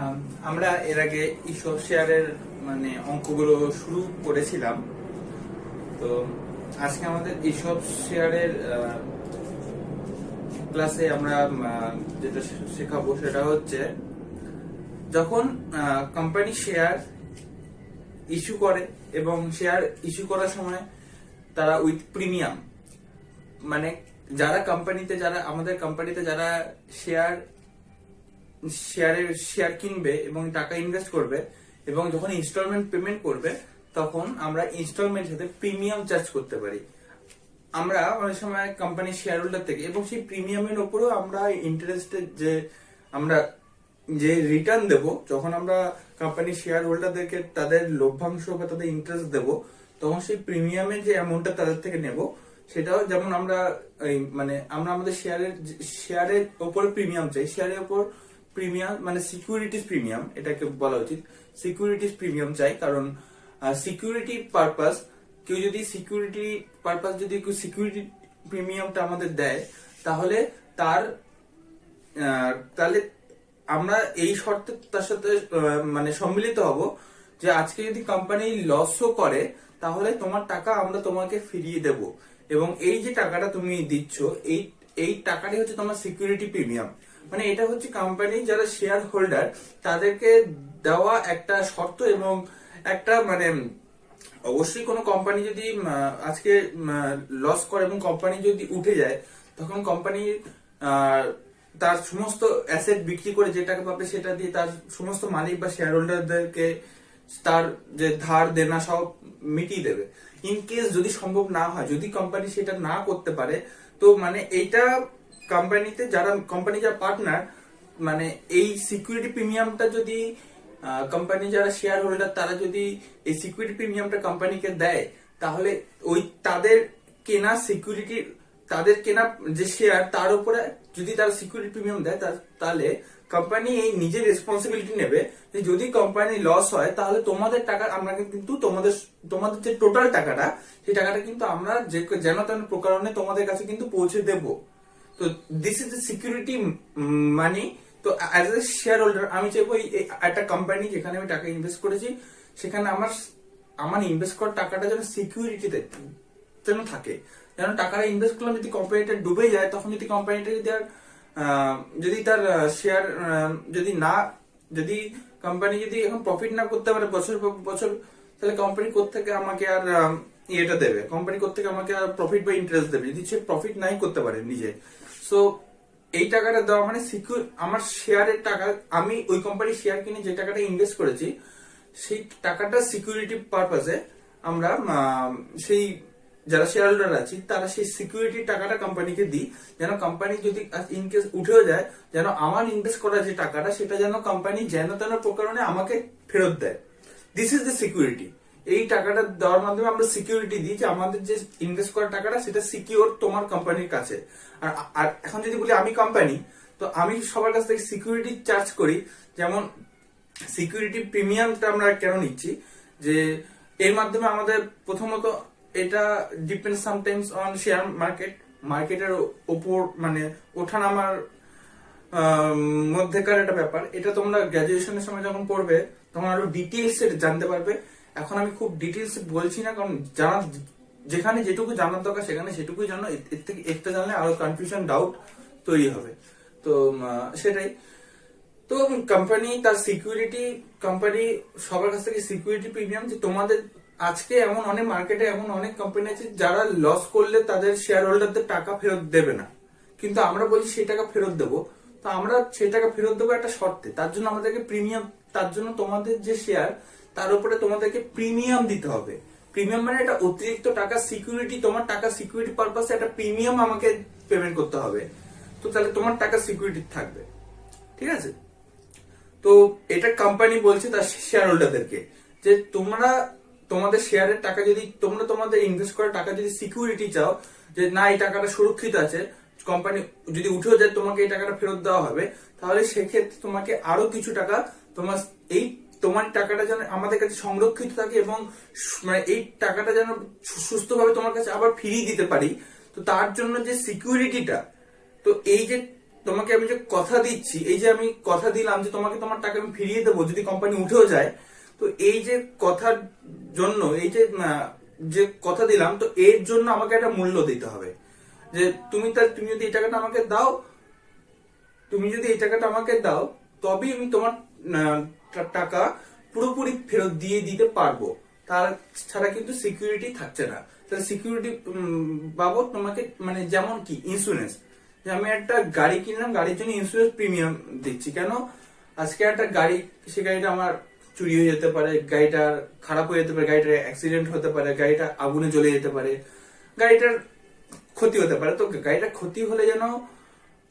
আম, আমরা এর আগে ইসব শেয়ারের মানে অঙ্কগুলো শুরু করেছিলাম। তো আজকে আমাদের ইসব শেয়ারের ক্লাসে আমরা যেটা শেখাবো সেটা হচ্ছে যখন কোম্পানি শেয়ার ইস্যু করে এবং শেয়ার ইস্যু করার সময় তারা উইথ প্রিমিয়াম মানে যারা আমাদের কোম্পানিতে যারা শেয়ার কিনবে এবং টাকা ইনভেস্ট করবে এবং যখন ইনস্টলমেন্ট পেমেন্ট করবে তখন আমরা ইনস্টলমেন্ট সাথে প্রিমিয়াম চার্জ করতে পারি। আমরা অনেক সময় কোম্পানির শেয়ার হোল্ডার থেকে এবং সেই প্রিমিয়ামের উপরেও আমরা ইন্টারেস্টের আমরা যে রিটার্ন দেব, যখন আমরা কোম্পানির শেয়ার হোল্ডারদেরকে তাদের লভ্যাংশ বা তাদের ইন্টারেস্ট দেব, তখন সেই প্রিমিয়ামের যে অ্যামাউন্টটা তাদের থেকে নেব সেটাও যেমন আমরা আমরা আমাদের শেয়ারের উপরে প্রিমিয়াম চাই, শেয়ারের উপর প্রিমিয়াম মানে সিকিউরিটিজ প্রিমিয়াম এটাকে বলা উচিত, সিকিউরিটিজ প্রিমিয়াম চাই। কারণ সিকিউরিটি পারপাস যদি সিকিউরিটি প্রিমিয়ামটা আমাদের দেয় তাহলে তাহলে আমরা এই শর্তে তার সাথে সম্মিলিত হব যে আজকে যদি কোম্পানি লসও করে তাহলে তোমার টাকা আমরা তোমাকে ফিরিয়ে দেব, এবং এই যে টাকাটা তুমি দিচ্ছ এই টাকাটাই হচ্ছে তোমার সিকিউরিটি প্রিমিয়াম। মানে এটা হচ্ছে কোম্পানি যারা শেয়ার হোল্ডার তাদেরকে দেওয়া একটা শর্ত, এবং একটা অবশ্যই কোনো কোম্পানি যদি আজকে লস করে এবং কোম্পানি যদি উঠে যায় তখন কোম্পানি তার সমস্ত অ্যাসেট বিক্রি করে যে টাকা পাবে সেটা দিয়ে তার সমস্ত মালিক বা শেয়ার হোল্ডারদেরকে তার যে ধার দেনা সব মিটিয়ে দেবে। ইন কেস যদি সম্ভব না হয়, যদি কোম্পানি সেটা না করতে পারে, তো এইটা কোম্পানি যারা পার্টনার এই সিকিউরিটি প্রিমিয়ামটা যদি কোম্পানি যারা শেয়ার হোল্ডার তারা যদি এই সিকিউরিটি প্রিমিয়ামটা কোম্পানিকে দেয় তাহলে ওই তাদের কেনা যে শেয়ার তার উপরে যদি তারা সিকিউরিটি প্রিমিয়াম দেয় তাহলে কোম্পানি এই নিজের রেসপন্সিবিলিটি নেবে যে যদি কোম্পানি লস হয় তাহলে তোমাদের টাকা আমরা কিন্তু তোমাদের যে টোটাল টাকাটা সেই টাকাটা কিন্তু আমরা যেন তেন প্রকারণে তোমাদের কাছে কিন্তু পৌঁছে দেব। তো দিস ইজ দ্য সিকিউরিটি মানি। তো অ্যাজ এ শেয়ার হোল্ডার আমি চাইবো একটা কোম্পানি যেখানে আমি টাকা ইনভেস্ট করেছি সেখানে আমার ইনভেস্ট করার টাকাটা যেন সিকিউরিটিতে যেন থাকে, যেন টাকাটা ইনভেস্ট করলাম যদি কোম্পানিটা ডুবে যায় তখন যদি কোম্পানিটা যদি তার শেয়ার যদি কোম্পানি যদি এখন প্রফিট না করতে পারে বছর পর বছর, তাহলে কোম্পানি কোত্থেকে আমাকে আর ইয়েটা দেবে, কোম্পানি কোত্থেকে আমাকে আর প্রফিট বা ইন্টারেস্ট দেবে যদি সে প্রফিট নাই করতে পারে নিজে। সো এই টাকাটা দেওয়া সিকিউর আমার শেয়ারের টাকা, আমি ওই কোম্পানির শেয়ার কিনে যে টাকাটা ইনভেস্ট করেছি সেই টাকাটা সিকিউরিটি পারপাসে আমরা সেই যারা শেয়ার হোল্ডার আছি তারা সেই সিকিউরিটি টাকাটা কোম্পানিকে দিই, যেন কোম্পানি যদি ইনকেস উঠেও যায় যেন আমার ইনভেস্ট করা যে টাকাটা সেটা যেন কোম্পানি যেন তেন প্রকারণে আমাকে ফেরত দেয়। This is the security. এই টাকাটা দেওয়ার মাধ্যমে আমরা সিকিউরিটি দিই যে আমাদের যে ইনভেস্ট করা টাকাটা সেটা সিকিউর তোমার কোম্পানির কাছে। আর এখন যদি বলি আমি কোম্পানি, তো আমি সবার কাছ থেকে সিকিউরিটি চার্জ করি। যেমন সিকিউরিটি প্রিমিয়ামটা আমরা কেন নিচ্ছি, যে এর মাধ্যমে আমাদের প্রথমত এটা ডিপেন্ড সামটাইমস অন শেয়ার মার্কেটের ওপর ওঠানামার মধ্যেকার একটা ব্যাপার। এটা তোমরা গ্রাজুয়েশনের সময় যখন পড়বে তখন আরো ডিটেইলস জানতে পারবে। এখন আমি খুব ডিটেইলস বলছি না, কারণ যেখানে যেটুকু জানার দরকার সেখানে সেটুকুই জানো, এর থেকে একটা জানলে আরো কনফিউশন ডাউট তৈরি হবে। তো সেটাই। তো কোম্পানি সবার কাছ থেকে সিকিউরিটি প্রিমিয়াম, যে তোমাদের আজকে মার্কেটে এমন অনেক কোম্পানি আছে যারা লস করলে তাদের শেয়ার হোল্ডারদের টাকা ফেরত দেবে না, কিন্তু আমরা বলছি সেই টাকা ফেরত দেবো। তো আমরা সেই টাকা ফেরত দেবো একটা শর্তে, তার জন্য আমাদেরকে তার জন্য তোমাদের যে শেয়ার তার উপরে তোমাদেরকে প্রিমিয়াম দিতে হবে। প্রিমিয়াম এটা অতিরিক্ত টাকা, সিকিউরিটি, তোমার টাকা সিকিউরিটি পারপাসে একটা প্রিমিয়াম আমাকে পেমেন্ট করতে হবে। তো তাহলে তোমার টাকা সিকিউরিটি থাকবে, ঠিক আছে? তো এটা কোম্পানি বলছে তার শেয়ার হোল্ডারদেরকে যে তোমাদের শেয়ারের টাকা যদি তোমাদের ইনভেস্ট করা টাকা যদি সিকিউরিটি চাও, যে না এই টাকাটা সুরক্ষিত আছে, কোম্পানি যদি উঠেও যায় তোমাকে এই টাকাটা ফেরত দেওয়া হবে, তাহলে সেক্ষেত্রে তোমাকে আরো কিছু টাকা তোমার টাকাটা যেন আমাদের কাছে সংরক্ষিত থাকে এবং এই টাকাটা যেন সুস্থভাবে তোমার কাছে আবার ফিরিয়ে দিতে পারি। তো তার জন্য যে সিকিউরিটিটা, তো এই যে তোমাকে আমি যে কথা দিচ্ছি, এই যে আমি কথা দিলাম যে তোমাকে তোমার টাকা আমি ফিরিয়ে দেবো যদি কোম্পানি উঠেও যায়, তো এই যে কথার জন্য, এই যে যে কথা দিলাম, তো এর জন্য আমাকে একটা মূল্য দিতে হবে। যে তুমি যদি এই টাকাটা আমাকে দাও, তবেই আমি তোমার টাকা পুরোপুরি ফেরত দিয়ে দিতে পারবো। তার ছাড়া কিন্তু সিকিউরিটি থাকছে না। তাহলে সিকিউরিটি বাবদ তোমাকে মানে যেমন কি ইন্স্যুরেন্স, যে আমি একটা গাড়ি কিনলাম, গাড়ির জন্য ইন্স্যুরেন্স প্রিমিয়াম দিচ্ছি কেন? আজকে একটা গাড়ি, সে গাড়িটা আমার চুরি হয়ে যেতে পারে, গাড়িটা খারাপ হয়ে যেতে পারে, গাড়িটার অ্যাক্সিডেন্ট হতে পারে, গাড়িটা আগুনে জ্বলে যেতে পারে, গাড়িটার ক্ষতি হতে পারে। তো গাড়িটার ক্ষতি হলে যেন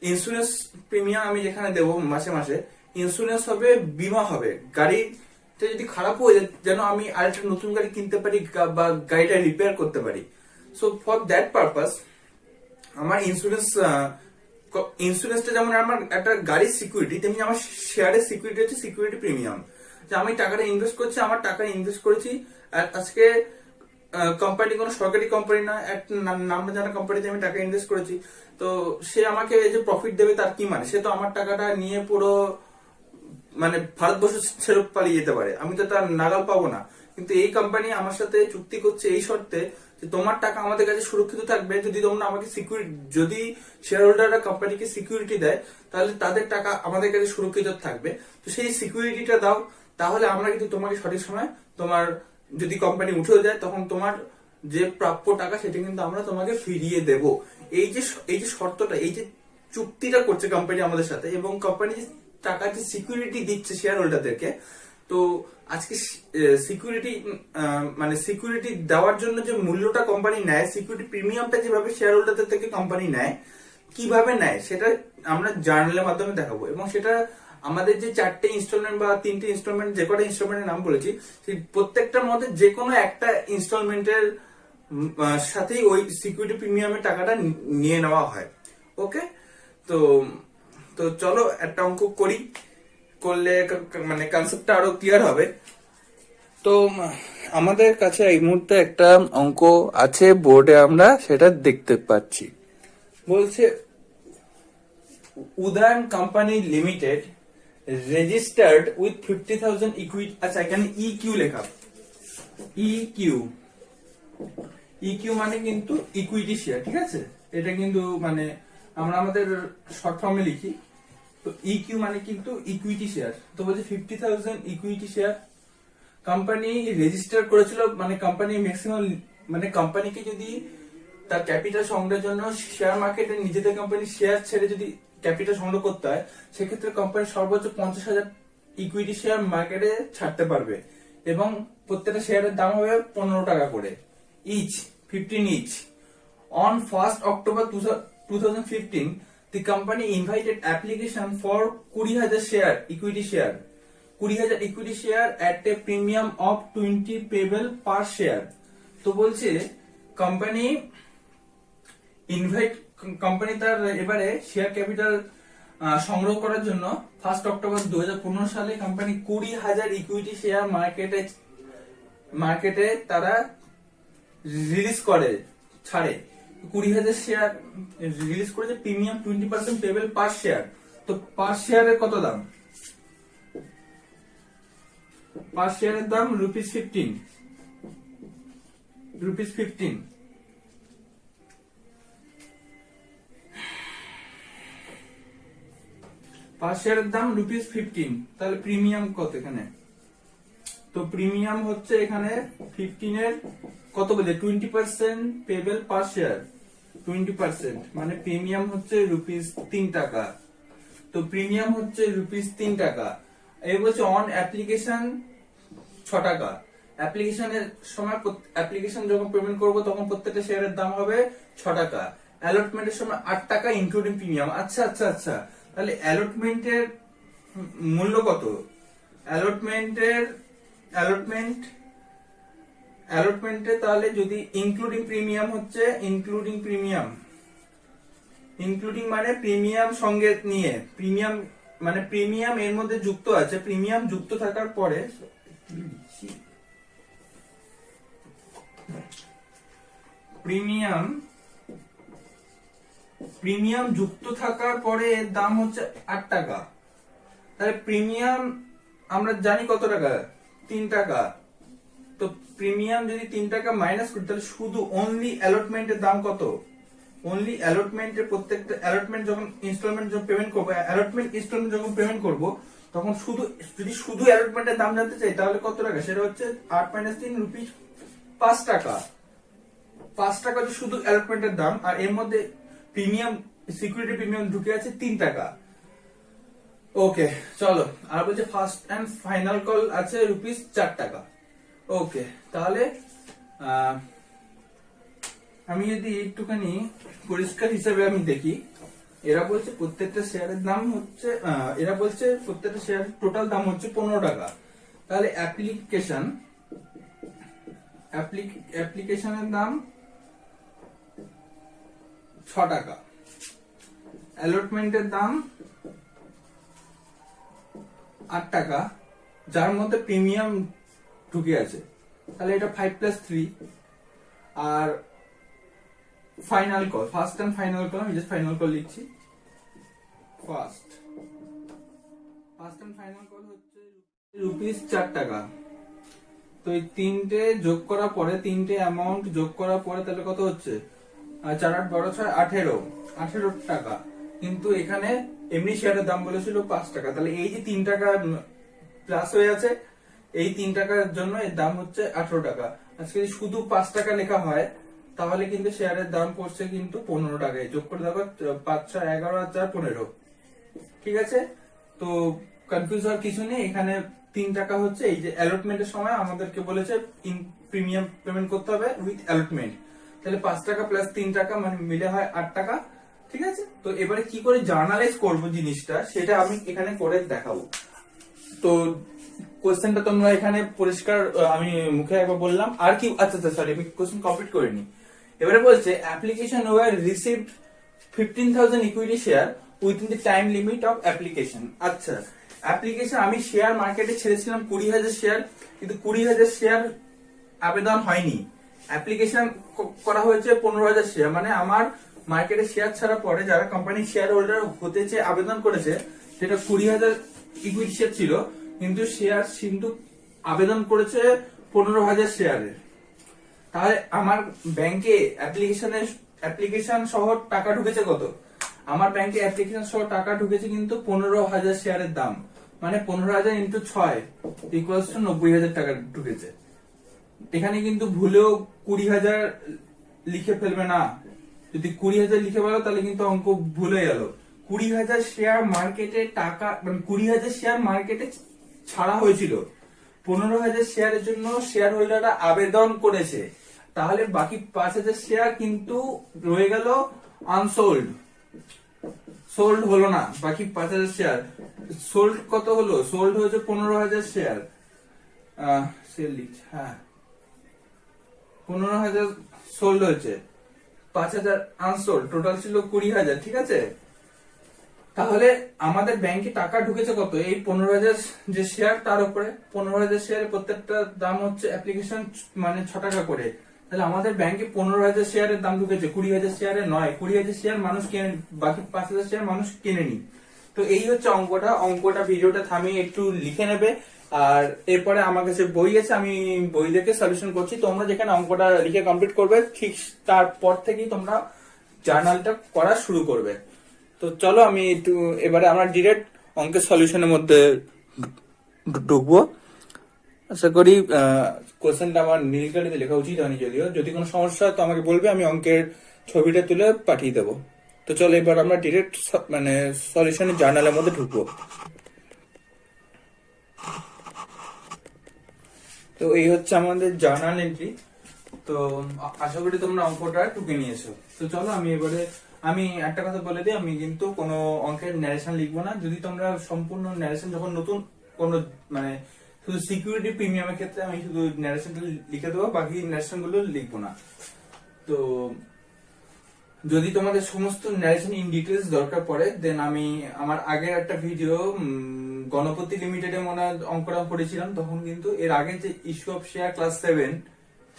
ইন্স্যুরেন্স প্রিমিয়াম আমি যেখানে দেবো মাসে মাসে, ইন্স্যুরেন্স হবে, বীমা হবে, গাড়িটা যদি খারাপ হয়ে যায় যেন আমি আরেকটা নতুন গাড়ি কিনতে পারি বা গাড়িটা রিপেয়ার করতে পারি। সো ফর দ্যাট পারপাস আমার ইন্স্যুরেন্সটা যেমন আমার একটা গাড়ির সিকিউরিটি, তেমনি আমার শেয়ারের সিকিউরিটি হচ্ছে সিকিউরিটি প্রিমিয়াম। যে আমি টাকাটা ইনভেস্ট করছি, আমার টাকা ইনভেস্ট করেছি, আর আজকে কোম্পানি কোনো সরকারি কোম্পানি না, একটা নাম জানা কোম্পানিতে আমি টাকা ইনভেস্ট করেছি, তো সে আমাকে যে প্রফিট দেবে তার কি মানে? সে তো আমার টাকাটা নিয়ে পুরো মানে ভারতবর্ষ ছেড়ে পালিয়ে যেতে পারে, আমি তো তার নাগাল পাবো না। কিন্তু এই কোম্পানি আমার সাথে চুক্তি করছে এই শর্তে যে তোমার টাকা আমাদের কাছে সুরক্ষিত থাকবে যদি তোমরা আমাকে যদি শেয়ার হোল্ডাররা কোম্পানিকে সিকিউরিটি দেয়, তাহলে তাদের টাকা আমাদের কাছে সুরক্ষিত থাকবে। তো সেই সিকিউরিটিটা দাও, তাহলে আমরা কিন্তু তোমাকে সঠিক সময়, তোমার যদি কোম্পানি উঠে যায় তখন তোমার যে প্রাপ্য টাকা সেটা কিন্তু আমরা তোমাকে ফিরিয়ে দেব। এই যে শর্তটা, এই যে চুক্তিটা করছে কোম্পানি আমাদের সাথে, এবং কোম্পানি যে টাকা যে সিকিউরিটি দিচ্ছে শেয়ার হোল্ডারদেরকে, তো আজকে সিকিউরিটি মানে সিকিউরিটি দেওয়ার জন্য যে মূল্যটা কোম্পানি নেয়, সিকিউরিটি প্রিমিয়ামটা যেভাবে শেয়ার হোল্ডারদের থেকে কোম্পানি নেয়, কিভাবে নেয় সেটা আমরা জার্নালের মাধ্যমে দেখাবো। এবং সেটা আমাদের যে 4টে ইনস্টলমেন্ট বা 3টে ইনস্টলমেন্ট, যে কটা ইনস্টলমেন্টের নাম বলেছি, সেই প্রত্যেকটার মধ্যে যে কোনো একটা ইনস্টলমেন্টের সাথেই ওই সিকিউরিটি প্রিমিয়ামের টাকাটা নিয়ে নেওয়া হয়। ওকে, তো তো চলো একটা অঙ্ক করি, করলে মানে কনসেপ্টটা আরো ক্লিয়ার হবে। তো আমাদের কাছে এই মুহূর্তে একটা অঙ্ক আছে বোর্ডে, আমরা সেটা দেখতে পাচ্ছি। বলছে Udayan company limited registered with 50,000 equity. আচ্ছা, এখানে ইকিউ লেখা, ইকিউ মানে কিন্তু ইকুইটি শেয়ার, ঠিক আছে? এটা কিন্তু মানে আমরা আমাদের শর্ট ফর্মে লিখি, তো ইকিউ মানে কিন্তু ইকুইটি শেয়ার। তো বলছে 50,000 ইকুইটি শেয়ার কোম্পানি রেজিস্টার করেছিল। মানে কোম্পানি ম্যাক্সিমাম, মানে কোম্পানিকে যদি তার ক্যাপিটাল সংগ্রহের জন্য শেয়ার মার্কেটে নিজেদের কোম্পানি শেয়ার ছেড়ে যদি ক্যাপিটাল সংগ্রহ করতে হয়, সেক্ষেত্রে কোম্পানি সর্বোচ্চ 50,000 ইকুইটি শেয়ার মার্কেটে ছাড়তে পারবে, এবং প্রত্যেকটা শেয়ারের দাম হবে 15 টাকা করে each, 15 each. On 1st October 2015, the company invited application for 20,000 share, equity share, 20,000 equity share at a premium of 20 payable per share. তো বলছে কোম্পানি তার এবারে শেয়ার ক্যাপিটাল সংগ্রহ করার জন্য 1 অক্টোবর 2015 সালে কোম্পানি 20,000 ইকুইটি শেয়ার মার্কেটে তারা রিলিজ করে, ছাড়ে। 20,000 শেয়ার রিলিজ করেছে, প্রিমিয়াম 20% পেবেল পার শেয়ার। তো পার শেয়ারের কত দাম? পার শেয়ারের দাম ₹15। পার শেয়ারের দাম ₹15। তাহলে প্রিমিয়াম কত এখানে? তো প্রিমিয়াম হচ্ছে এখানে 15 এর কত বলে 20% পেবেল পার শেয়ার, 20% মানে প্রিমিয়াম হচ্ছে ₹3 টাকা। তো প্রিমিয়াম হচ্ছে ₹3 টাকা। এই বলছে অন অ্যাপ্লিকেশন 6 টাকা। অ্যাপ্লিকেশনের সময়, অ্যাপ্লিকেশন যখন পেমেন্ট করব তখন প্রত্যেকটা শেয়ারের দাম হবে 6 টাকা। অ্যালটমেন্টের সময় 8 টাকা ইনক্লুডিং প্রিমিয়াম। আচ্ছা আচ্ছা আচ্ছা, তাহলে অ্যালটমেন্টের মূল্য কত? অ্যালটমেন্টে তাহলে যদি ইনক্লুডিং প্রিমিয়াম হচ্ছে, ইনক্লুডিং মানে প্রিমিয়াম সঙ্গে নিয়ে, প্রিমিয়াম মানে প্রিমিয়াম এর মধ্যে যুক্ত আছে, প্রিমিয়াম যুক্ত থাকার পরে প্রিমিয়াম যুক্ত থাকার পরে এর দাম হচ্ছে 8 টাকা। তাহলে প্রিমিয়াম আমরা জানি কত টাকা, 3 টাকা। তো প্রিমিয়াম যদি 3 টাকা মাইনাস করি তাহলে শুধু অনলি অ্যালটমেন্টের দাম কত? অনলি অ্যালটমেন্টের প্রত্যেকটা অ্যালটমেন্ট যখন ইনস্টলমেন্ট যখন পেমেন্ট করবো, অ্যালটমেন্ট ইনস্টলমেন্ট যখন পেমেন্ট করবো তখন শুধু যদি শুধু অ্যালটমেন্টের দাম জানতে চাই তাহলে কত টাকা, সেটা হচ্ছে 8 - 3 রুপিস 5 টাকা। 5 টাকা হচ্ছে শুধু অ্যালটমেন্টের দাম, আর এর মধ্যে প্রিমিয়াম সিকিউরিটি প্রিমিয়াম ঢুকে আছে 3 টাকা। ওকে চলো, আর বলছে ফার্স্ট এন্ড ফাইনাল কল আছে রুপিস 4 টাকা। ওকে তাহলে আমি যদি একটুখানি পরিষ্কার হিসাবে আমি দেখি, এরা বলছে প্রত্যেকটা শেয়ারের দাম হচ্ছে এরা বলছে প্রত্যেকটা শেয়ারের টোটাল দাম হচ্ছে 15 টাকা। তাহলে অ্যাপ্লিকেশনের দাম 6 টাকা, অ্যালটমেন্টের দাম 8 টাকা, যার মধ্যে প্রিমিয়াম ঢুকে আছে। তাহলে এটা 5+3, আর final call, first and final call, আমি জাস্ট ফাইনাল কল লিখছি। ফার্স্ট এন্ড ফাইনাল কল হচ্ছে রুপিস 4 টাকা। তো এই তিনটে যোগ করার পরে, তিনটে অ্যামাউন্ট যোগ করার পরে তাহলে কত হচ্ছে, 4 8 12 6 18 টাকা। কিন্তু এখানে এমনি শেয়ারের দাম বলেছিল 5 টাকা। তাহলে এই যে 3 টাকা প্লাস হয়ে আছে, এই 3 টাকার জন্য এর দাম হচ্ছে 18 টাকা। আজকে যদি শুধু 5 টাকা লেখা হয় তাহলে কিন্তু শেয়ারের দাম পড়ছে কিন্তু 15 টাকায়। যোগ করে দেখো 5 6 11 আর 4 15। ঠিক আছে, তো কনফিউজ হওয়ার কিছু নেই। এখানে 3 টাকা হচ্ছে এই যে অ্যালটমেন্টের সময় আমাদেরকে বলেছে প্রিমিয়াম পেমেন্ট করতে হবে উইথ অ্যালটমেন্ট। তাহলে 5 টাকা প্লাস 3 টাকা মানে মিলে হয় 8 টাকা। ঠিক আছে, তো এবারে কি করে জার্নালাইজ করবো জিনিসটা সেটা আমি এখানে করে দেখাবো। তো কোশ্চেনটা তোমরা এখানে পরিষ্কার আমি মুখে একবার বললাম। আর কি, আচ্ছা সরি, আমি কোশ্চেন কমপ্লিট করিনি। এবারে বলছে application were received 15,000 equity share within the time limit of application. আচ্ছা, অ্যাপ্লিকেশন আমি শেয়ার মার্কেটে ছেড়েছিলাম 20,000 শেয়ার, কিন্তু 20,000 শেয়ার আবেদন হয়নি। অ্যাপ্লিকেশন করা হয়েছে 15,000 শেয়ার, মানে আমার মার্কেটে শেয়ার ছাড়া পরে যারা কোম্পানির শেয়ার হোল্ডার হতে চেয়ে আবেদন করেছে সেটা 20,000 ইকুইটি শেয়ার ছিল, কিন্তু শেয়ার কিন্তু আবেদন করেছে 15,000 শেয়ারের। তাহলে আমার ব্যাংকে অ্যাপ্লিকেশন সহ টাকা ঢুকেছে কত? আমার ব্যাংকে অ্যাপ্লিকেশন সহ টাকা ঢুকেছে কিন্তু 15,000 শেয়ারের দাম, মানে 15,000 ইন্টু 6 ইকুয়ালস টু 90,000 টাকা ঢুকেছে। এখানে কিন্তু ভুলেও 20,000 লিখে ফেলবে না। যদি 20,000 লিখে ফেলো তাহলে কিন্তু অঙ্ক ভুলে গেল। 20,000 শেয়ার মার্কেটে টাকা, মানে 20,000 শেয়ার মার্কেটে ছাড়া হয়েছিল, 15,000 শেয়ারের জন্য শেয়ার হোল্ডাররা আবেদন করেছে। তাহলে বাকি 5,000 শেয়ার কিন্তু রয়ে গেল আনসোল্ড, সোল্ড হলো না। বাকি 5,000 শেয়ার সোল্ড কত হলো? সোল্ড হয়েছে 15,000 শেয়ার। সেল লিখছে, হ্যাঁ 15,000 সোল্ড হয়েছে, 5,000 আনসোল্ড, টোটাল ছিল 20,000। ঠিক আছে, তাহলে আমাদের ব্যাংকে টাকা ঢুকেছে কত? এই 15,000 যে শেয়ার তার উপরে 15,000 শেয়ারের প্রত্যেকটা দাম হচ্ছে অ্যাপ্লিকেশন মানে 6 টাকা করে। তাহলে আমাদের ব্যাংকে 15,000 শেয়ারের দাম ঢুকেছে, 20,000 শেয়ারের নয়। 20,000 শেয়ার মানুষ কেনে, বাকি 5,000 শেয়ার মানুষ কেনেনি। তো এই হচ্ছে অঙ্কটা ভিডিওটা থামিয়ে একটু লিখে নেবে। আর এরপরে আমার কাছে বই আছে, আমি বই দেখে সলিউশন করছি। তোমরা যেখানে অঙ্কটা লিখে কমপ্লিট করবে ঠিক তারপর থেকেই তোমরা জার্নালটা করা শুরু করবে। তো চলো আমি একটু এবারে আমরা ডিরেক্ট অঙ্কের সলিউশনের মধ্যে ঢুকবো। আশা করি কোশ্চেনটা আমার নীলকালিতে লেখা উচিত হয়নি, যদিও যদি কোনো সমস্যা হয় তো আমাকে বলবে, আমি অঙ্কের ছবিটা তুলে পাঠিয়ে দেবো। তো চলো এবার আমরা ডিরেক্ট মানে সলিউশনের জার্নালের মধ্যে ঢুকবো। তো এই হচ্ছে আমাদের জার্নাল এন্ট্রি। তো আশা করি তোমরা অঙ্কটা টুকে নিয়েছো। তো চলো আমি একটা কথা বলে দিই, আমি কিন্তু কোনো অঙ্কের ন্যারেশন লিখবো না। যদি তোমরা সম্পূর্ণ ন্যারেশন, যখন নতুন কোনো মানে শুধু সিকিউরিটি প্রিমিয়ামের ক্ষেত্রে আমি শুধু ন্যারেশনটা লিখে দেবো, বাকি ন্যারেশন গুলো লিখবো না। তো যদি তোমাদের সমস্ত ন্যারেশন ইন ডিটেলস দরকার পড়ে, দেন আমি আমার আগের একটা ভিডিও গণপতি লিমিটেডে মনে হয় অঙ্কটা করেছিলাম, তখন কিন্তু এর আগে যে ইস্যু অফ শেয়ার ক্লাস 7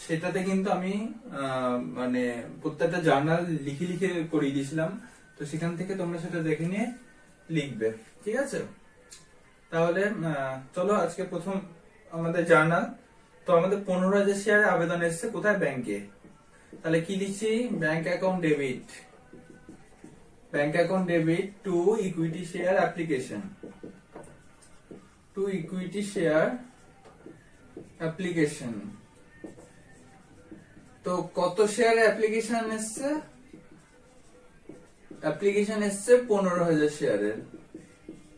সেটাতে কিন্তু আমি মানে প্রত্যেকটা জার্নাল লিখে লিখে করিয়ে দিয়েছিলাম, তো সেখান থেকে তোমরা সেটা দেখে নিয়ে লিখবে, ঠিক আছে? তাহলে চলো আজকে প্রথম আমাদের জার্নাল। তো আমাদের 15,000 শেয়ারের আবেদন এসেছে কোথায়? ব্যাংকে। তাহলে কি লিখছি? Bank account debit, bank account debit to equity share application, two equity share application. তো কত শেয়ার অ্যাপ্লিকেশন এসছে? অ্যাপ্লিকেশন এসছে 15,000 শেয়ারের।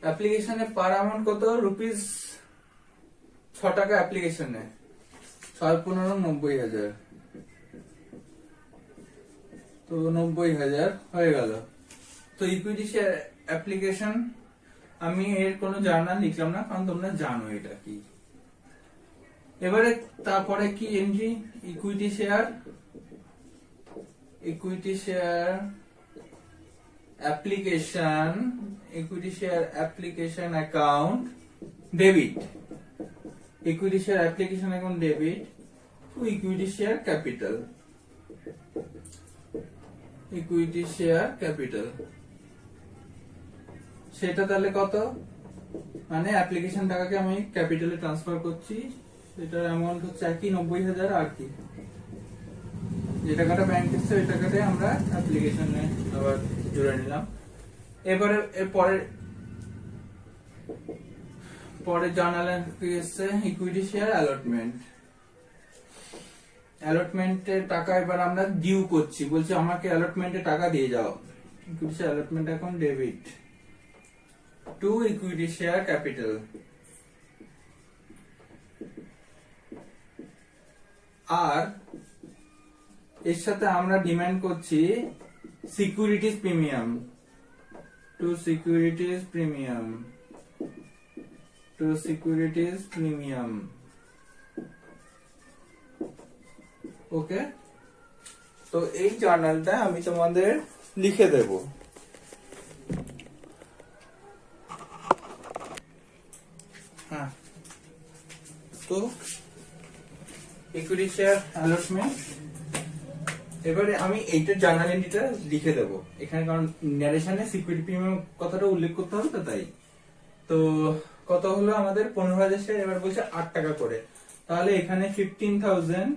অ্যাপ্লিকেশনে পার অ্যামাউন্ট কত? রুপিস 6 টাকা অ্যাপ্লিকেশনে, 6×15 90,000, তো 90,000 হয়ে গেল। তো ইকুইটি শেয়ার অ্যাপ্লিকেশন, আমি এর কোনো জার্নাল লিখলাম না কারণ তোমরা জানো এটা কি। এবারে তারপরে কি entry? Equity share, equity share application, equity share application account debit, equity share application account debit to equity share capital, equity share capital. সেটা তাহলে কত? মানে অ্যাপ্লিকেশন টাকাকে আমি ক্যাপিটালে ট্রান্সফার করছি, সেটার অ্যামাউন্ট হচ্ছে একই 90,000। আর কি যে টাকাটা ব্যাংক এসছে ওই টাকাটাই আমরা অ্যাপ্লিকেশনে আবার জুড়ে নিলাম। এবারে পরে জার্নালে কি এসছে? ইকুইটি শেয়ার অ্যালটমেন্ট, অ্যালটমেন্টের টাকা এবার আমরা ডিউ করছি, বলছি আমাকে অ্যালটমেন্টে টাকা দিয়ে যাও। Equity share allotment account debit to equity share capital. আর এর সাথে আমরা ডিমান্ড করছি securities premium, to securities premium, to securities premium. Okay, তো এই জার্নালটা আমি তোমাদের লিখে দেব। হ্যাঁ, তো ইকুইটি শেয়ার অ্যালটমেন্ট, এবারে আমি এইটা জার্নাল এন্ট্রিটা লিখে দেব এখানে, কারণ ন্যারেশনে সিকিউরিটি প্রিমিয়াম কথাটা উল্লেখ করতে হবে তো, তাই। তো কত হলো আমাদের? 15,000 শেয়ার। এবার বলছে 8 টাকা করে, তাহলে এখানে 15,000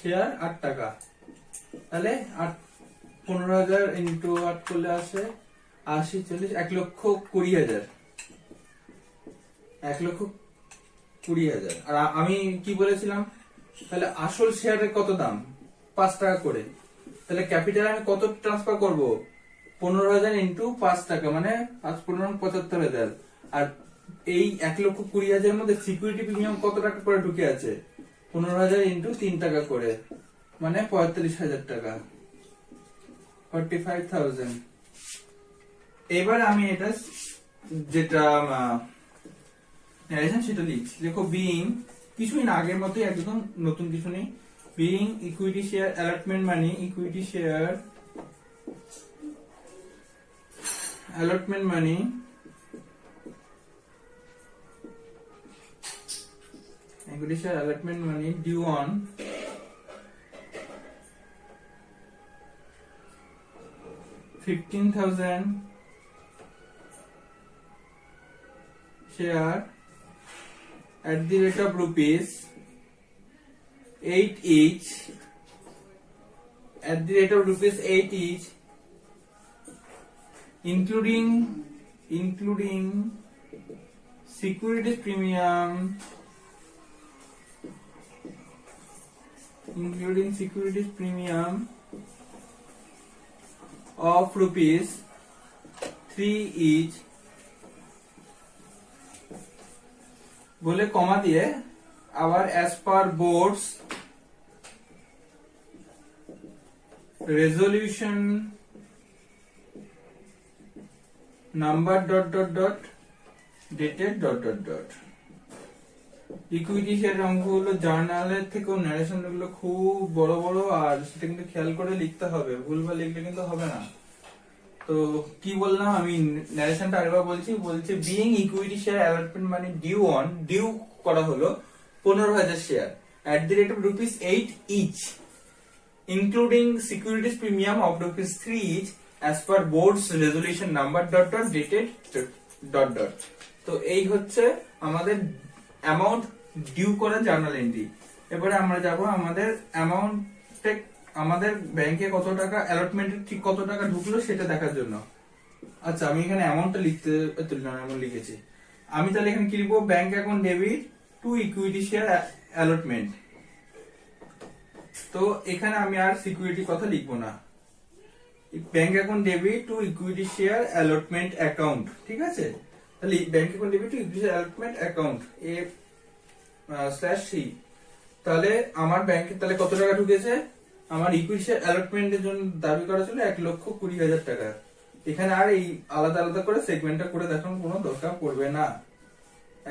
শেয়ার 8 টাকা, তাহলে 15,000 ইন্টু 8 করলে আসে 80, 40, 1,20,000, 1,20,000। আর আমি কি বলেছিলাম? তাহলে আসল শেয়ারের কত দাম? 5 টাকা করে। তাহলে ক্যাপিটাল আমি কত ট্রান্সফার করব? 15,000 ইন্টু 5 টাকা, মানে 5×15 75,000। আর এই 1,20,000 মধ্যে সিকিউরিটি প্রিমিয়াম কত টাকা করে ঢুকে আছে? 15,000 ইন্টু 3 টাকা করে, মানে 35,000 টাকা, 45,000। এবার আমি এটা যেটা সেটা লিখছি, দেখো বিইং, কিছুই না, আগের মতোই একদম, নতুন কিছু নেই। Being equity share allotment money, equity share allotment money equity share allotment money due on $15,000 share at the rate of rupees 8 each, at the rate of rupees 8 each, including securities premium, including securities premium of rupees 3 each, বলে কমা দিয়ে আবার as per board's resolution number ... dated ... equity share অঙ্কগুলো জার্নালের থেকেও narration গুলো খুব বড় বড়, আর সেটা কিন্তু খেয়াল করে লিখতে হবে, ভুলভাল লিখলে কিন্তু হবে না। তো কি বললাম আমি, ন্যারেশনটা আরেকবার বলছি বিইং ইকুইটি শেয়ার অ্যালটমেন্ট মানে ডিউ করা হলো 15,000 share. ₹8 each, including securities premium of ₹3 each as per board's resolution number ... dated ... তো এই হচ্ছে আমাদের অ্যামাউন্ট ডিউ করা জার্নাল এন্ট্রি। এবারে আমরা যাব আমাদের অ্যামাউন্টে, আমাদের ব্যাংকে কত টাকা অ্যালটমেন্টে ঠিক কত টাকা ঢুকলো সেটা দেখার জন্য। আচ্ছা, আমি এখানে অ্যামাউন্টটা লিখতে এমন লিখেছি। আমি তাহলে এখানে কি লিখবো? Bank account debit to equity share allotment. তো এখানে আমি আর সিকিউরিটি কথা লিখবো না। Bank account debit to equity share allotment account, ঠিক আছে? তাহলে bank account debit to equity share allotment account /C। তাহলে আমার ব্যাংকে তাহলে কত টাকা ঢুকেছে? আমার ইকুইটি শেয়ার অ্যালটমেন্টের জন্য দাবি করা ছিল 1,20,000 টাকা। এখানে আর এই আলাদা আলাদা করে সেগমেন্টটা করে দেখানোর কোনো দরকার পড়বে না।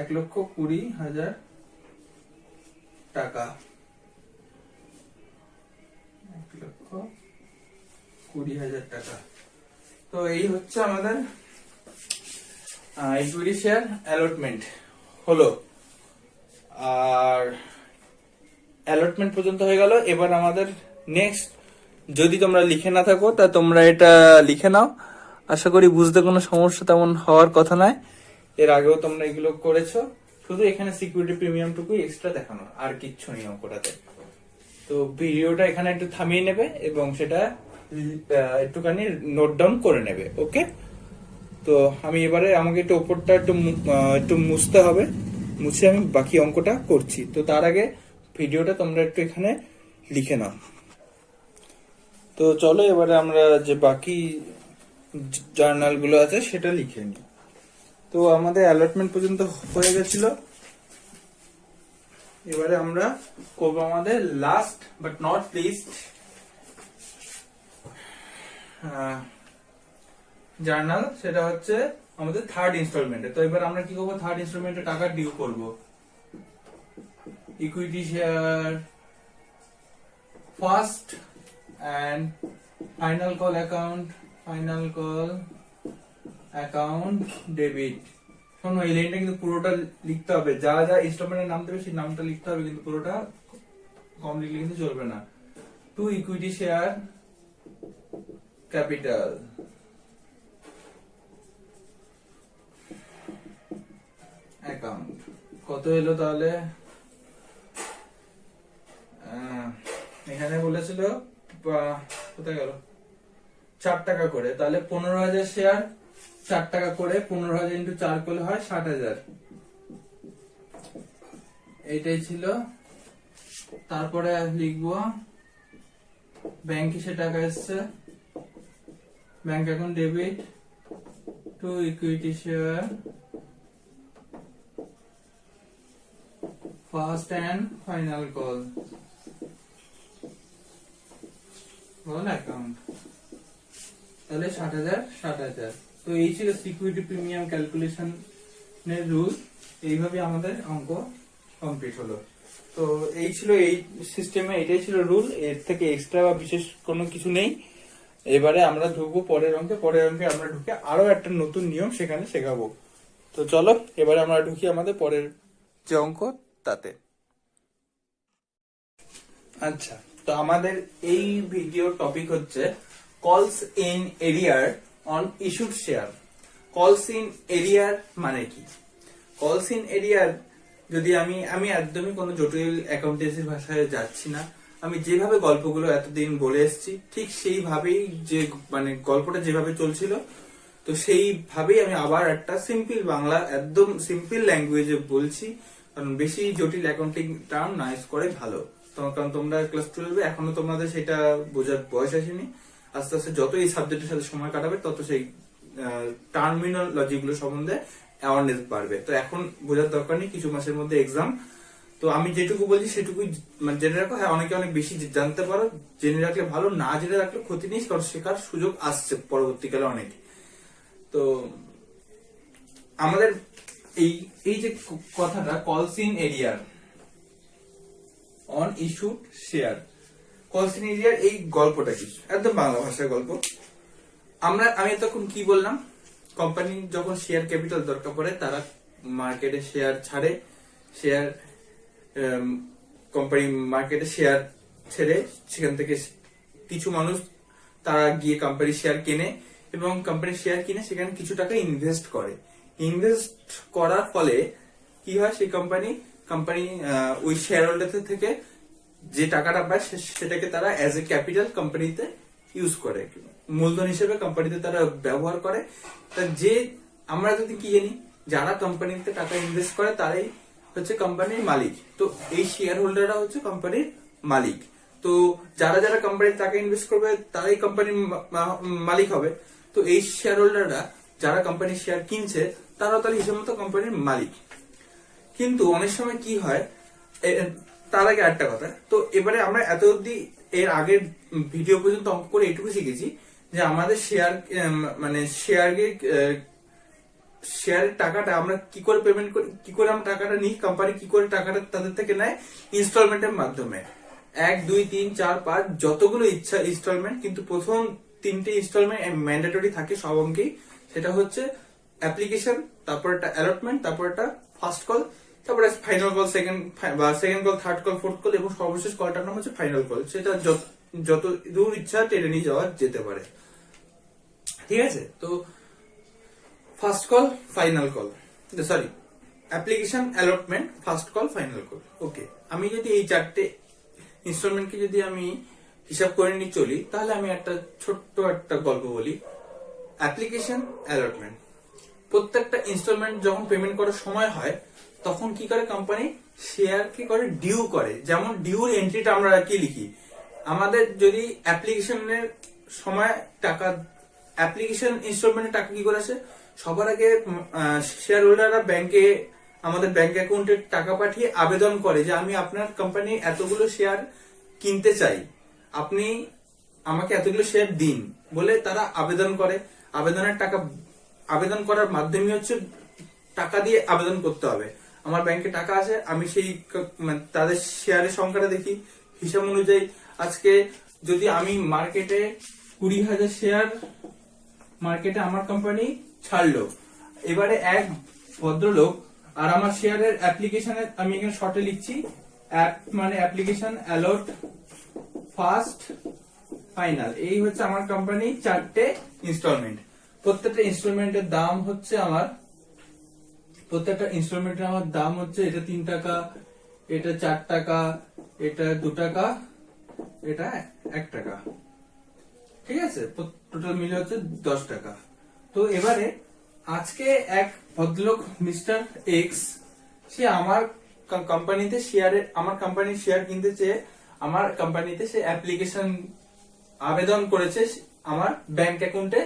1,20,000 টাকা, 1,20,000 টাকা। তো এই হচ্ছে আমাদের ইকুইটি শেয়ার অ্যালটমেন্ট হলো। আর অ্যালটমেন্ট পর্যন্ত হয়ে গেল। এবার আমাদের নেক্সট, যদি তোমরা লিখে না থাকো তা তোমরা এটা লিখে নাও। আশা করি বুঝতে কোনো সমস্যা তেমন হওয়ার কথা নয়। এর আগেও তোমরা এগুলো করেছো, শুধু এখানে সিকিউরিটি প্রিমিয়ামটুকু এক্সট্রা দেখানো, আর কিচ্ছু নেই অঙ্কটাতে। তো ভিডিওটা এখানে একটু থামিয়ে নেবে এবং সেটা একটুখানি নোট ডাউন করে নেবে। ওকে, তো আমি এবারে আমাকে একটু ওপরটা একটু মুছতে হবে, মুছে আমি বাকি অঙ্কটা করছি। তো তার আগে ভিডিওটা তোমরা একটু এখানে লিখে নাও। তো চলো এবারে আমরা যে বাকি জার্নাল গুলো আছে সেটা লিখে নিই। তো আমাদের অ্যালটমেন্ট পর্যন্ত হয়ে গেছিল। এবারে আমরা করবো আমাদের last but not list journal, সেটা হচ্ছে আমাদের থার্ড ইনস্টলমেন্টে। তো এবার আমরা কি করবো? থার্ড ইনস্টলমেন্টে টাকা ডিউ করবো। Equity share first and final call account debit. শোনো, এই লাইনটা কিন্তু পুরোটা লিখতে হবে। যা যা ইনস্টলমেন্টের নাম দেবে সেই নামটা লিখতে হবে, কিন্তু পুরোটা কম লিখলে কিন্তু চলবে না। Two equity share capital account কত এলো তাহলে? এখানে বলেছিল কোথায় গেল? 4 টাকা করে। তাহলে 15,000 শেয়ার 4 টাকা করে, 15,000 ইন্টু 4 করলে হয় 60,000। এইটাই ছিল। তারপরে লিখবো ব্যাংকে সে টাকা এসছে, bank account debit to equity share first and final call account. তাহলে 60,000। তো এই ছিল সিকিউরিটি প্রিমিয়াম ক্যালকুলেশন এর রুল। এইভাবে আমাদের অঙ্ক কমপ্লিট হলো। তো এই ছিল এই সিস্টেমে, এটাই ছিল রুল। এর থেকে এক্সট্রা বা বিশেষ কোনো কিছু নেই। এবারে আমরা ঢুকবো পরের অঙ্কে। পরের অঙ্কে আমরা ঢুকে আরো একটা নতুন নিয়ম সেখানে শেখাবো। তো চলো এবারে আমরা ঢুকি আমাদের পরের যে অঙ্ক তাতে। আচ্ছা, তো আমাদের এই ভিডিও টপিক হচ্ছে কলস ইন এরিয়ার অন ইস্যুড শেয়ার। কলস ইন এরিয়ার মানে কি? কলস ইন এরিয়ার যদি আমি একদমই কোনো জটিল অ্যাকাউন্টেন্সির ভাষায় যাচ্ছি না। আমি যেভাবে গল্পগুলো এতদিন বলে এসেছি ঠিক সেইভাবেই, যে মানে গল্পটা যেভাবে চলছিল তো সেইভাবেই আমি আবার একটা সিম্পল বাংলা, একদম সিম্পল ল্যাঙ্গুয়েজে বলছি, কারণ বেশি জটিল অ্যাকাউন্টিং টার্ম না ইউজ করে ভালো। কারণ তোমরা ক্লাস 12 এখনো তোমাদের সেটা বোঝার বয়স আসেনি। আস্তে আস্তে যত এই সাবজেক্টের সাথে সময় কাটাবে তত সেই টার্মিনোলজি গুলো সম্বন্ধে অ্যাওয়ারনেস বাড়বে। তো এখন বোঝার দরকার নেই, কিছু মাসের মধ্যে এক্সাম। তো আমি যেটুকু বলছি সেটুকুই জেনে রাখো। হ্যাঁ, অনেকে অনেক বেশি জানতে পারো, জেনে রাখলে ভালো, না জেনে রাখলে ক্ষতি নেই, কারণ শেখার সুযোগ আসছে পরবর্তীকালে অনেক। তো আমাদের এই যে কথাটা কলস ইন এরিয়ার অন ইস্যুড শেয়ার, কলস ইন এরিয়ার এই গল্পটা কি? একদম বাংলা ভাষার গল্প। আমি তখন কি বললাম? কোম্পানি যখন শেয়ার ক্যাপিটাল দরকার পড়ে তারা মার্কেটে শেয়ার ছাড়ে, শেয়ার কোম্পানি মার্কেটে শেয়ার ছেড়ে সেখান থেকে কিছু মানুষ তারা গিয়ে কোম্পানির শেয়ার কেনে এবং কোম্পানির শেয়ার কিনে সেখানে কিছু টাকা ইনভেস্ট করে। ইনভেস্ট করার ফলে কি হয়, সেই কোম্পানি ওই শেয়ার হোল্ডার থেকে যে টাকাটা পায় সেটাকে তারা অ্যাজ এ ক্যাপিটাল কোম্পানিতে ইউজ করে, মূলধন হিসেবে কোম্পানিতে তারা ব্যবহার করে। তা যে আমরা যদি কি জানি, যারা কোম্পানিতে টাকা ইনভেস্ট করে তারাই হচ্ছে কোম্পানির মালিক। তো এই শেয়ার হোল্ডাররা হচ্ছে কোম্পানির মালিক। তো যারা যারা কোম্পানির টাকা ইনভেস্ট করবে তারাই কোম্পানির মালিক হবে। তো এই শেয়ার হোল্ডাররা যারা কোম্পানির শেয়ার কিনছে তারাও তাহলে হিসেব মতো কোম্পানির মালিক। কিন্তু অনেক সময় কি হয়, তার আগে একটা কথা, তো এবারে আমরা এত অব্দি এর আগের ভিডিও পর্যন্ত অঙ্ক করে এটুকু শিখেছি যে আমাদের শেয়ারের টাকাটা আমরা কি করে পেমেন্ট করি, কি করে আমরা টাকাটা নিই, কোম্পানি কি করে টাকাটা তাদের থেকে নেয়, ইনস্টলমেন্টের মাধ্যমে। 1, 2, 3, 4, 5 যতগুলো ইচ্ছা ইনস্টলমেন্ট, কিন্তু প্রথম 3টে ইনস্টলমেন্ট ম্যান্ডেটরি থাকে সব অঙ্কেই। সেটা হচ্ছে অ্যাপ্লিকেশন, তারপর একটা অ্যালটমেন্ট, তারপর একটা ফার্স্ট কল, তারপরে final call, second call, third call, fourth call এবং সর্বশেষ কলটার নাম হচ্ছে ফাইনাল কল। সেটা যত দূর ইচ্ছা টেনে নিয়ে যাওয়া যেতে পারে। ঠিক আছে, তো first call, final call, sorry application, allotment, first call, final call. Okay, আমি যদি এই 4টে ইনস্টলমেন্টকে যদি আমি হিসাব করে নিয়ে চলি, তাহলে আমি ছোট্ট একটা গল্প বলি। অ্যাপ্লিকেশন, অ্যালটমেন্ট, প্রত্যেকটা ইনস্টলমেন্ট যখন পেমেন্ট করার সময় হয় তখন কি করে কোম্পানি, শেয়ার কি করে, ডিউ করে। যেমন ডিউর এন্ট্রিটা আমরা কি লিখি, আমাদের যদি অ্যাপ্লিকেশনের সময় টাকা, অ্যাপ্লিকেশন ইনস্টলমেন্টের টাকা কি করে আসে, সবার আগে শেয়ার হোল্ডাররা ব্যাংকে, আমাদের ব্যাংক অ্যাকাউন্টে টাকা পাঠিয়ে আবেদন করে যে আমি আপনার কোম্পানি এতগুলো শেয়ার কিনতে চাই, আপনি আমাকে এতগুলো শেয়ার দিন বলে তারা আবেদন করে। আবেদন করার মাধ্যমে হচ্ছে টাকা দিয়ে আবেদন করতে হবে। আমার ব্যাংকে টাকা আছে, আমি সেই তাদের শেয়ারের সংখ্যাটা দেখি, হিসাব অনুযায়ী আজকে যদি আমি মার্কেটে 20,000 শেয়ার মার্কেটে আমার কোম্পানি ছাড়লো, এবারে এক ভদ্রলোক আর আমার শেয়ারের অ্যাপ্লিকেশনে, আমি এখানে শর্টে লিখছি, মানে অ্যাপ্লিকেশন, অ্যালট, ফার্স্ট, ফাইনাল, এই হচ্ছে আমার কোম্পানি 4টে ইনস্টলমেন্ট। প্রত্যেকটা ইনস্টলমেন্টের দাম হচ্ছে এটা 3 টাকা, এটা 4 টাকা, এটা 2 টাকা, এটা 1 টাকা। ঠিক আছে, টোটাল মিলে হচ্ছে 10 টাকা। তো এবারে আজকে এক ভদ্রলোক মিস্টার এক্স, সে আমার কোম্পানিতে আমার কোম্পানির শেয়ার কিনতে চেয়ে আমার কোম্পানিতে সে অ্যাপ্লিকেশন আবেদন করেছে আমার ব্যাংক অ্যাকাউন্টে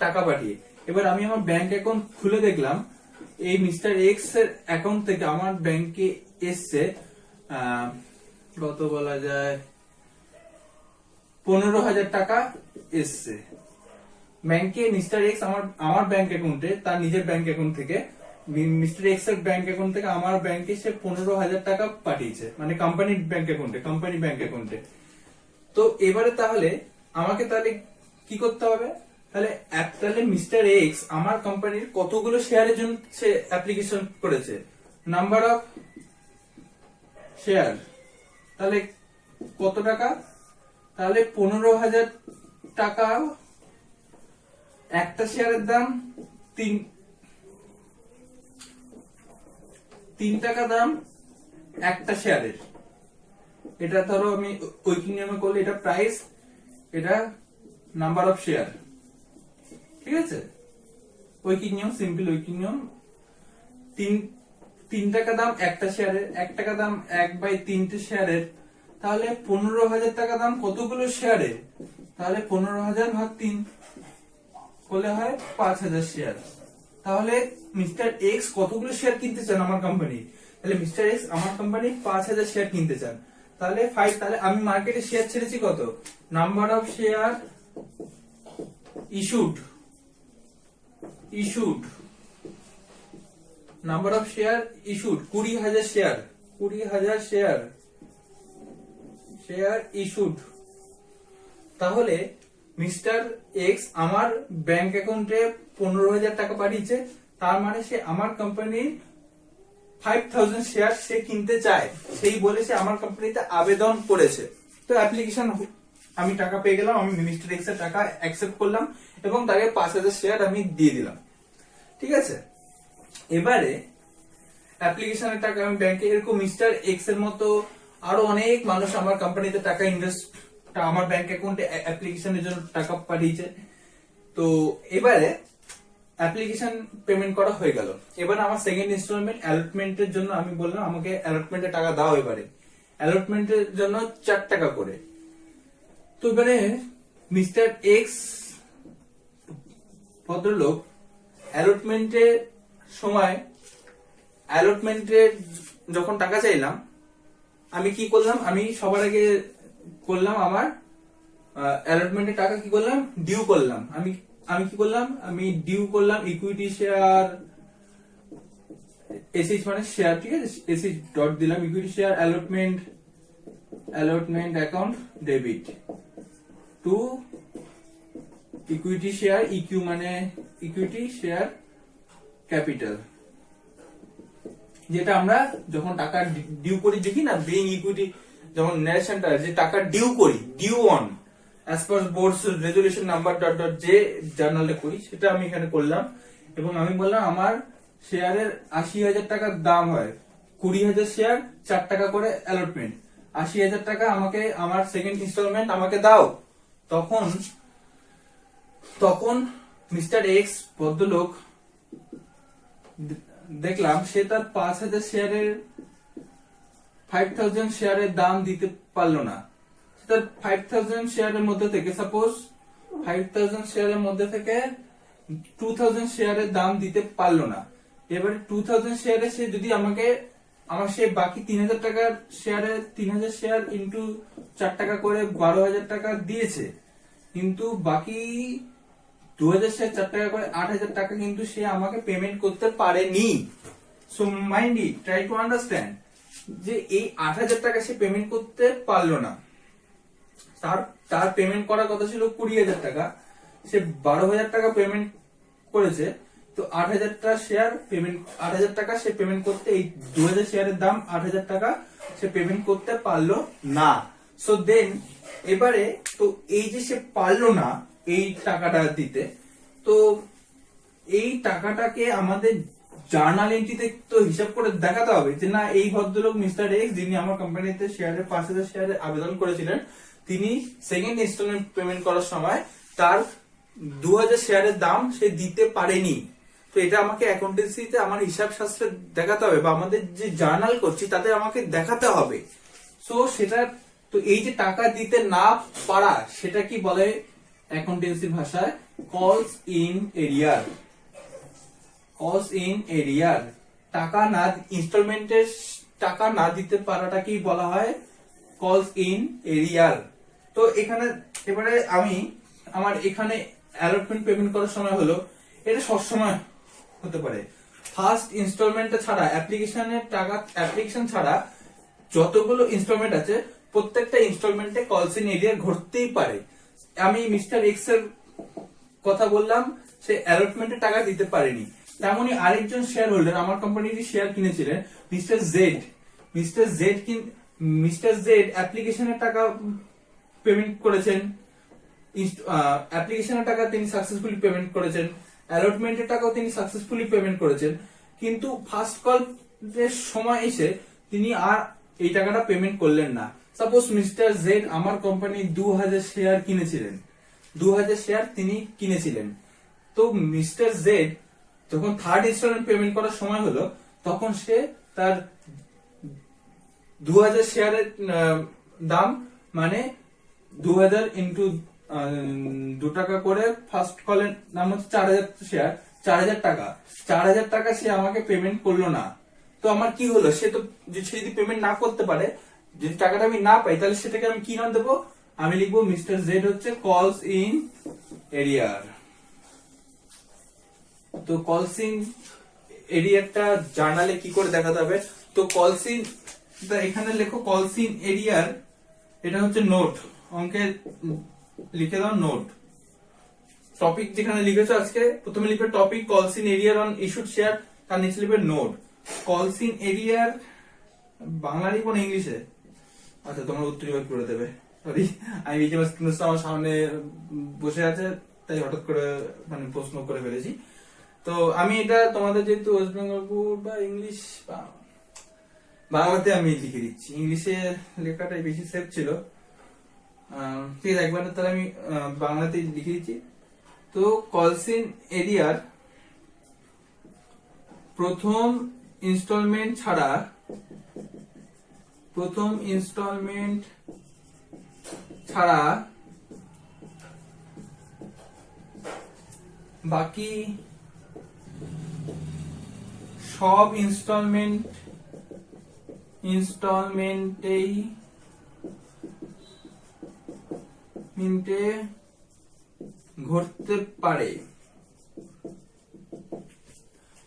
টাকা পাঠিয়ে। এবার আমি আমার ব্যাংক অ্যাকাউন্ট খুলে দেখলাম এই মিস্টার এক্স এর অ্যাকাউন্ট থেকে আমার ব্যাংকে এসছে কত বলা যায় 15,000 টাকা এসছে ব্যাংকে। মিস্টার এক্স আমার ব্যাংক অ্যাকাউন্টে, তার নিজের ব্যাংক অ্যাকাউন্ট থেকে, মিস্টার এক্স এর ব্যাংক অ্যাকাউন্ট থেকে আমার ব্যাংকে সে 15,000 টাকা পাঠিয়েছে, মানে কোম্পানির ব্যাংক অ্যাকাউন্টে, কোম্পানি ব্যাংক অ্যাকাউন্টে। তো এবারে তাহলে আমাকে তাহলে কি করতে হবে, তাহলে মিস্টার এক্স আমার কোম্পানির কতগুলো শেয়ারের জন্য সে অ্যাপ্লিকেশন করেছে, নাম্বার অফ শেয়ার, তাহলে কত টাকা, তাহলে 15,000 টাকা। একটা শেয়ারের দাম 3 টাকা দাম একটা শেয়ারের। এটা ধরো আমি ঐকিক নিয়মে করলে এটা প্রাইস, এটা নাম্বার অফ শেয়ার। ঠিক আছে, ঐকিক নিয়ম, সিম্পল ঐকিক নিয়ম। 3 টাকা দাম একটা শেয়ারের, 1 টাকা দাম 1/3টে শেয়ারের, তাহলে 15,000 টাকা দাম কতগুলো শেয়ারে, তাহলে 15,000 ভাগ 3 করলে হয় 5,000 শেয়ার। তাহলে মিস্টার এক্স কতগুলো শেয়ার কিনতে চান আমার কোম্পানি, তাহলে মিস্টার এক্স আমার কোম্পানি 5,000 শেয়ার কিনতে চান, তাহলে 5, তাহলে আমি মার্কেটে শেয়ার ছেড়েছি কত, number of share issued, number of share issued 20,000 share, 20,000 share issued. তাহলে মিস্টার এক্স আমার ব্যাংক অ্যাকাউন্টে 15,000 টাকা পাঠিয়েছে, তার মানে সে আমার কোম্পানির 5000 শেয়ার সে কিনতে চায়, সেই বলে সে আমার কোম্পানিতে আবেদন করেছে। তো অ্যাপ্লিকেশন আমি টাকা পেয়ে গেলাম, আমি মিস্টার এক্স এর টাকা অ্যাকসেপ্ট করলাম এবং তাকে 5000 শেয়ার আমি দিয়ে দিলাম। ঠিক আছে, এবারে অ্যাপ্লিকেশনের টাকা আমি ব্যাংকে, এরকম মিস্টার এক্স এর মতো আরো অনেক মানুষ আমার কোম্পানিতে টাকা ইনভেস্ট, আমার ব্যাংক অ্যাকাউন্টে অ্যাপ্লিকেশনের জন্য টাকা পাঠিয়েছে। তো এবারে অ্যাপ্লিকেশন পেমেন্ট করা হয়ে গেল। এবার আমার সেকেন্ড ইনস্টলমেন্ট অ্যালটমেন্টের জন্য আমি বললাম আমাকে অ্যালটমেন্টের টাকা দাও। এবারে অ্যালটমেন্টের জন্য 4 টাকা করে। তো এবারে মিস্টার এক্স ভদ্রলোক অ্যালটমেন্টের সময়, অ্যালটমেন্টের যখন টাকা চাইলাম, আমি কি করলাম, আমি সবার আগে করলাম আমার অ্যালটমেন্টের টাকা কি করলাম, ডিউ করলাম। আমি কি করলাম, আমি ডিউ করলাম ইকুইটি শেয়ার, এসএইচ মানে শেয়ার, ঠিক আছে, এসএইচ ডট দিলাম, equity share allotment account debit to equity share, EQ মানে ইকুইটি শেয়ার ক্যাপিটাল, যেটা আমরা যখন টাকা ডিউ করি দেখি না, বিং ইকুইটি যখন ন্যারেশনটা যে টাকা ডিউ করি, due on as per board's resolution number dot dot যে জার্নালে করি, সেটা আমি এখানে করলাম। এবং আমি বললাম আমার শেয়ারের 80,000 টাকার দাম হয়, 20,000 শেয়ার, 4 টাকা করে অ্যালটমেন্ট, 80,000 টাকা আমাকে আমার সেকেন্ড ইনস্টলমেন্ট আমাকে দাও। তখন মিস্টার এক্স ভদ্রলোক দেখলাম সে তার 5,000 শেয়ারের 5,000 শেয়ারের দাম দিতে পারলো না। তার 5,000 শেয়ারের মধ্যে থেকে, সাপোজ 5,000 শেয়ারের মধ্যে থেকে 2,000 শেয়ারের দাম দিতে পারলো না। এবারে 2,000 শেয়ারে সে যদি আমাকে, আমার সে বাকি 3,000 টাকার শেয়ারে 3,000 শেয়ার ইন্টু 4 টাকা করে 12,000 টাকা দিয়েছে, কিন্তু বাকি 2,000 শেয়ার 4 টাকা করে 8,000 টাকা কিন্তু সে আমাকে পেমেন্ট করতে পারেনি। So mind it, try to understand যে এই 8,000 টাকা সে পেমেন্ট করতে পারলো না। তার পেমেন্ট করার কথা ছিল 20,000 টাকা, সে 12,000 টাকা পেমেন্ট করেছে। তো 8,000 টাকা সে পেমেন্ট করতে, এই 2,000 শেয়ারের দাম 8,000 টাকা সে পেমেন্ট করতে পারলো না। সো দেন এবারে তো এই যে সে পারলো না এই টাকাটা দিতে, তো এই টাকাটাকে আমাদের জার্নাল এন্ট্রিতে তো হিসাব করে দেখাতে হবে যে না, এই ভদ্রলোক মিস্টার এক্স যিনি আমার কোম্পানিতে শেয়ারের 5,000 শেয়ারে আবেদন করেছিলেন, তিনি সেকেন্ড ইনস্টলমেন্ট পেমেন্ট করার সময় তার 2,000 শেয়ারের দাম সে দিতে পারেনি। তো এটা আমাকে অ্যাকাউন্টেন্সিতে আমার হিসাব শাস্ত্রে দেখাতে হবে, বা আমাদের যে জার্নাল করছি তাতে আমাকে দেখাতে হবে। সো সেটা, তো এই যে টাকা দিতে না পারা, সেটা কি বলে অ্যাকাউন্টেন্সি ভাষায়, কলস ইন এরিয়ার। কলস ইন এরিয়ার, টাকা না, ইনস্টলমেন্টের টাকা না দিতে পারাটা কি বলা হয়, কলস ইন এরিয়ার। তো এখানে এবারে আমি আমার এখানে অ্যালটমেন্ট পেমেন্ট করার সময় হলো, এটা সবসময় হতে পারে। ফার্স্ট ইনস্টলমেন্ট ছাড়া, অ্যাপ্লিকেশন ছাড়া যতগুলো ইনস্টলমেন্ট আছে প্রত্যেকটা ইনস্টলমেন্টে কলস ইন এরিয়া ঘটতেই পারে। আমি মিস্টার এক্স এর কথা বললাম, সে অ্যালটমেন্টের টাকা দিতে পারেনি। তেমনি আরেকজন শেয়ার হোল্ডার আমার কোম্পানির শেয়ার কিনেছিলেন, মিস্টার জেড। মিস্টার জেড অ্যাপ্লিকেশনের টাকা পেমেন্ট করেছেন, অ্যাপ্লিকেশনের টাকা তিনি সাকসেসফুলি পেমেন্ট করেছেন, অ্যালটমেন্টের টাকাও তিনি সাকসেসফুলি পেমেন্ট করেছেন, কিন্তু ফার্স্ট কল এর সময় এসে তিনি আর এই টাকাটা পেমেন্ট করলেন না। সাপোজ মিস্টার জেড আমার কোম্পানি 2,000 শেয়ার কিনেছিলেন, 2,000 শেয়ার তিনি কিনেছিলেন। তো মিস্টার জেড যখন থার্ড ইনস্টলমেন্ট পেমেন্ট করার সময় হলো, তখন সে তার 2,000 শেয়ারের দাম মানে 2,000 ইন্টু 2 টাকা করে, ফার্স্ট কলের দাম হচ্ছে 4,000 শেয়ার, 4,000 টাকা সে আমাকে পেমেন্ট করলো না। তো আমার কি হলো, সে যদি পেমেন্ট না করতে পারে, যদি টাকাটা আমি না পাই, তাহলে সেটাকে আমি কি নাম দেবো, আমি লিখবো মিস্টার জেড হচ্ছে কলস ইন এরিয়ার। তো কলস ইন এরিয়ারটা জার্নালে কি করে দেখাতে হবে, তো কলস ইন, এখানে লেখো কলস ইন এরিয়ার, এটা হচ্ছে নোট, অঙ্কে লিখে দাও নোট। টপিক যেখানে লিখেছো আজকে, প্রথমে লিখবে টপিক কলস ইন এরিয়ার অন ইস্যুড শেয়ার, তার নিচে লিখবে নোট। কলসিন এরিয়ার বাংলা লিখবো না ইংলিশে? আচ্ছা, তোমরা উত্তর বিভাগ করে দেবে। সরি, আমি বিজেপি স্টুডেন্টস আমার সামনে বসে আছে, তাই হঠাৎ করে মানে প্রশ্ন করে ফেলেছি। তো আমি এটা তোমাদের যেহেতু ওয়েস্ট বেঙ্গল বোর্ড বা ইংলিশ বা বাংলাতে আমি লিখে দিচ্ছি, ইংলিশে লেখাটাই বেশি সেফ ছিল। ঠিক আছে, একবার তাহলে আমি বাংলাতে লিখে দিচ্ছি। তো কলসিন এরিয়ার প্রথম ইনস্টলমেন্ট ছাড়া বাকি সব ইনস্টলমেন্টেই ঘটতে পারে।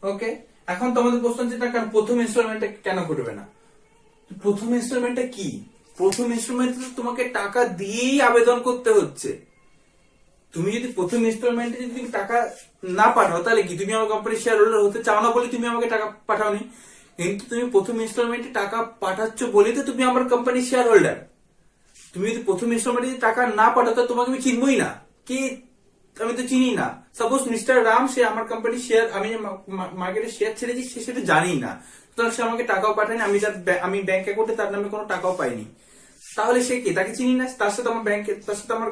ওকে, এখন তোমাদের প্রশ্ন হচ্ছে প্রথম ইনস্টলমেন্টটা কেন ঘটবে না? প্রথম ইনস্টলমেন্টটা কি? প্রথম ইনস্টলমেন্টে তো তোমাকে টাকা দিয়েই আবেদন করতে হচ্ছে। তুমি যদি প্রথম ইনস্টলমেন্টে যদি তুমি টাকা না পাঠাও, তাহলে কি তুমি আমার কোম্পানির শেয়ার হোল্ডার হতে চাও না বলে তুমি আমাকে টাকা পাঠাওনি? কিন্তু তুমি প্রথম ইনস্টলমেন্টে টাকা পাঠাচ্ছ বলেই তো তুমি আমার কোম্পানির শেয়ার হোল্ডার। তুমি যদি প্রথম ইনস্টলমেন্টে টাকা না পাঠাও, তো তোমাকে আমি চিনবই না। কি, আমি তো চিনি না। সাপোজ মিস্টার রাম, সে আমার কোম্পানির শেয়ার, আমি মার্কেটে শেয়ার ছেড়েছি, সে সেটা জানি না, সুতরাং সে আমাকে টাকাও পাঠায়নি, আমি ব্যাংক অ্যাকাউন্টে তার নামে কোনো টাকাও পাইনি। তাহলে সে কি? তাকে চিনি না, তার সাথে আমার তার সাথে আমার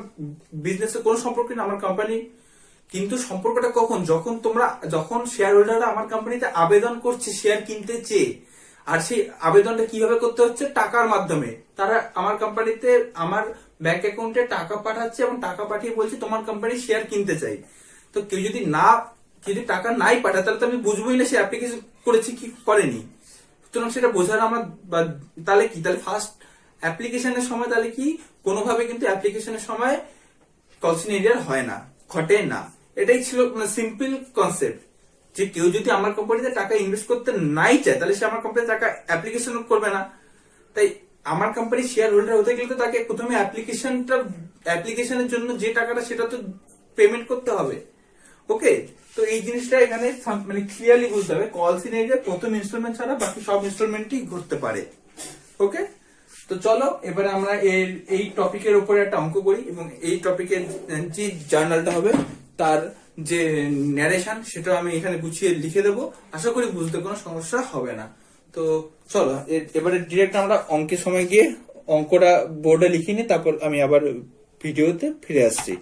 বিজনেসের কোনো সম্পর্ক নেই, আমার কোম্পানি। কিন্তু সম্পর্কটা কখন? যখন শেয়ার হোল্ডাররা আমার কোম্পানিতে আবেদন করছে শেয়ার কিনতে চেয়ে, আর সেই আবেদনটা কিভাবে করতে হচ্ছে? টাকার মাধ্যমে। তারা আমার কোম্পানিতে আমার ব্যাংক অ্যাকাউন্টে টাকা পাঠাচ্ছে এবং টাকা পাঠিয়ে বলছে তোমার কোম্পানির শেয়ার কিনতে চাই। তো কেউ যদি টাকা নাই পাঠায়, তাহলে তো আমি বুঝবোই না সে অ্যাপ্লিকেশন করেছে কি করেনি। সুতরাং সেটা বোঝার আমার তাহলে ফার্স্ট অ্যাপ্লিকেশনের সময় তাহলে কি কোনোভাবে কিন্তু অ্যাপ্লিকেশনের সময় কলসিন এরিয়ার হয় না, ঘটে না। এটাই ছিল সিম্পল কনসেপ্ট, যে কেউ যদি আমার কোম্পানিতে টাকা ইনভেস্ট করতে নাই চায়, তাহলে সে আমার কোম্পানিতে টাকা অ্যাপ্লিকেশন করবে না। তাই আমার কোম্পানির শেয়ার হোল্ডার হতে গেলে তো তাকে প্রথমে অ্যাপ্লিকেশনের জন্য যে টাকাটা সেটা তো পেমেন্ট করতে হবে। ওকে, তো এই জিনিসটা এখানে মানে ক্লিয়ারলি বুঝতে হবে, কলসিন এরিয়ার প্রথম ইনস্টলমেন্ট ছাড়া বাকি সব ইনস্টলমেন্টই ঘটতে পারে। ওকে, তো চলো এবারে আমরা এই টপিকের উপরে একটা অঙ্ক করি, এবং এই টপিকের যে জার্নালটা হবে তার যে ন্যারেশন সেটা আমি এখানে গুছিয়ে লিখে দেবো। আশা করি বুঝতে কোনো সমস্যা হবে না। তো চলো এবারে ডিরেক্ট আমরা অঙ্কের সময় গিয়ে অঙ্কটা বোর্ডে লিখিনি, তারপর আমি আবার ভিডিওতে ফিরে আসছি।